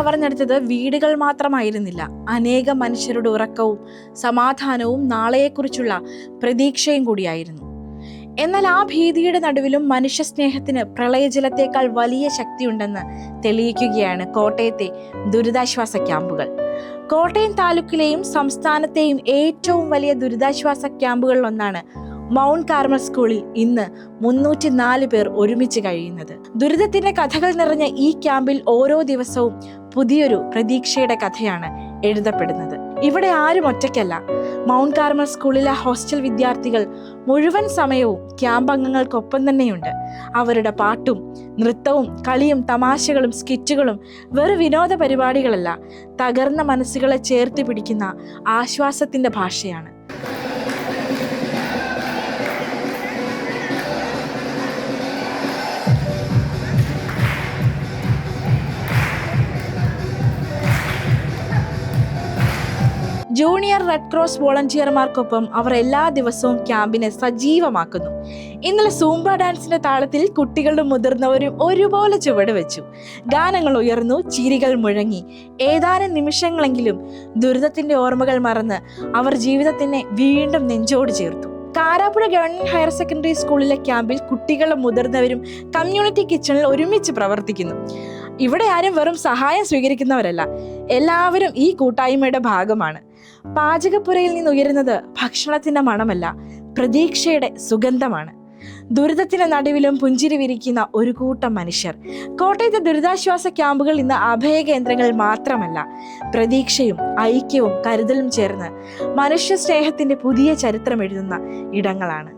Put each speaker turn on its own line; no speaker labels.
കവർന്നെടുത്തത് വീടുകൾ മാത്രമായിരുന്നില്ല, അനേകം മനുഷ്യരുടെ ഉറക്കവും സമാധാനവും നാളെയെക്കുറിച്ചുള്ള പ്രതീക്ഷയും കൂടിയായിരുന്നു. എന്നാൽ ആ ഭീതിയുടെ നടുവിലും മനുഷ്യസ്നേഹത്തിന് പ്രളയജലത്തേക്കാൾ വലിയ ശക്തിയുണ്ടെന്ന് തെളിയിക്കുകയാണ് കോട്ടയത്തെ ദുരിതാശ്വാസ ക്യാമ്പുകൾ. കോട്ടയം താലൂക്കിലെയും സംസ്ഥാനത്തെയും ഏറ്റവും വലിയ ദുരിതാശ്വാസ ക്യാമ്പുകളിലൊന്നാണ് മൗണ്ട് കാർമൽ സ്കൂളിൽ ഇന്ന് 304 പേർ ഒരുമിച്ച് കഴിയുന്നത്. ദുരിതത്തിന്റെ കഥകൾ നിറഞ്ഞ ഈ ക്യാമ്പിൽ ഓരോ ദിവസവും പുതിയൊരു പ്രതീക്ഷയുടെ കഥയാണ് എഴുതപ്പെടുന്നത്. ഇവിടെ ആരും ഒറ്റയ്ക്കല്ല. മൗണ്ട് കാർമൽ സ്കൂളിലെ ഹോസ്റ്റൽ വിദ്യാർത്ഥികൾ മുഴുവൻ സമയവും ക്യാമ്പ് അംഗങ്ങൾക്കൊപ്പം തന്നെയുണ്ട്. അവരുടെ പാട്ടും നൃത്തവും കളിയും തമാശകളും സ്കിറ്റുകളും വെറും വിനോദ പരിപാടികളല്ല, തകർന്ന മനസ്സുകളെ ചേർത്ത് പിടിക്കുന്ന ആശ്വാസത്തിന്റെ ഭാഷയാണ്. ജൂനിയർ റെഡ് ക്രോസ് വോളണ്ടിയർമാർക്കൊപ്പം അവർ എല്ലാ ദിവസവും ക്യാമ്പിനെ സജീവമാക്കുന്നു. ഇന്നലെ സൂംബ ഡാൻസിന്റെ താളത്തിൽ കുട്ടികളും മുതിർന്നവരും ഒരുപോലെ ചുവട് വെച്ചു. ഗാനങ്ങൾ ഉയർന്നു, ചിരികൾ മുഴങ്ങി. ഏതാനും നിമിഷങ്ങളെങ്കിലും ദുരിതത്തിന്റെ ഓർമ്മകൾ മറന്ന് അവർ ജീവിതത്തിനെ വീണ്ടും നെഞ്ചോട് ചേർത്തു. കാരാപ്പുഴ ഗവൺമെന്റ് ഹയർ സെക്കൻഡറി സ്കൂളിലെ ക്യാമ്പിൽ കുട്ടികളും മുതിർന്നവരും കമ്മ്യൂണിറ്റി കിച്ചണിൽ ഒരുമിച്ച് പ്രവർത്തിക്കുന്നു. ഇവിടെ ആരും വെറും സഹായം സ്വീകരിക്കുന്നവരല്ല, എല്ലാവരും ഈ കൂട്ടായ്മയുടെ ഭാഗമാണ്. പാചകപ്പുരയിൽ നിന്ന് ഉയരുന്നത് ഭക്ഷണത്തിന്റെ മണമല്ല, പ്രതീക്ഷയുടെ സുഗന്ധമാണ്. ദുരിതത്തിന്റെ നടുവിലും പുഞ്ചിരി വിരിക്കുന്ന ഒരു കൂട്ടം മനുഷ്യർ. കോട്ടയത്തെ ദുരിതാശ്വാസ ക്യാമ്പുകൾ ഇന്ന് അഭയകേന്ദ്രങ്ങൾ മാത്രമല്ല, പ്രതീക്ഷയും ഐക്യവും കരുതലും ചേർന്ന് മനുഷ്യ സ്നേഹത്തിന്റെ പുതിയ ചരിത്രം എഴുതുന്ന ഇടങ്ങളാണ്.